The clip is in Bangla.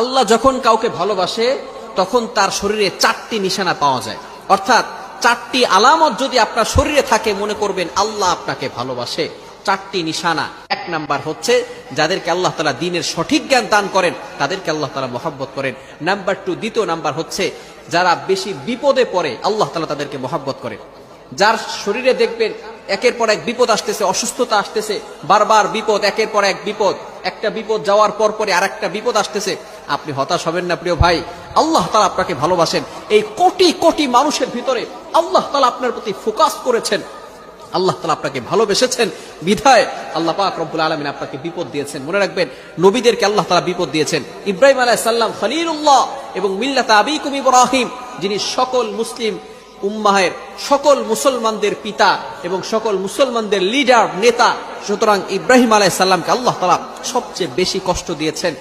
আল্লাহ যখন কাউকে ভালোবাসে তখন তার শরীরে 4টি নিশানা পাওয়া যায়, অর্থাৎ 4টি আলামত যদি আপনার শরীরে থাকে মনে করবেন আল্লাহ আপনাকে ভালোবাসে। 4টি নিশানা। 1 নাম্বার হচ্ছে যাদেরকে আল্লাহ তাআলা দ্বীনের সঠিক জ্ঞান দান করেন তাদেরকে আল্লাহ তাআলা মহব্বত করেন। নাম্বার 2, দ্বিতীয় নাম্বার হচ্ছে যারা বেশি বিপদে পড়ে আল্লাহ তাআলা তাদেরকে মহব্বত করেন। যার শরীরে দেখবেন একের পর এক বিপদ আসতেছে, অসুস্থতা আসতেছে, বারবার বিপদ, একের পর এক বিপদ, একটা বিপদ যাওয়ার পর পরে আরেকটা বিপদ আসতেছে, আপনি হতাশ হবেন না প্রিয় ভাই। আল্লাহ তাআলা আপনাকে ভালোবাসেন। এই কোটি কোটি মানুষের ভিতরে আল্লাহ তাআলা আপনার প্রতি ফোকাস করেছেন, আল্লাহ তাআলা আপনাকে ভালোবেসেছেন বিধায় আল্লাহ পাক রব্বুল আলামিন আপনাকে বিপদ দিয়েছেন। মনে রাখবেন নবীদেরকে আল্লাহ তাআলা বিপদ দিয়েছেন। ইব্রাহিম আলাইহিস সালাম খলিলুল্লাহ এবং মিল্লাতা আবিকুম ইব্রাহিম, যিনি সকল মুসলিম উম্মাহের সকল মুসলমানদের পিতা এবং সকল মুসলমানদের লিডার নেতা, সুতরাং ইব্রাহিম আলাইহিস সালামকে আল্লাহ তাআলা সবচেয়ে বেশি কষ্ট দিয়েছেন।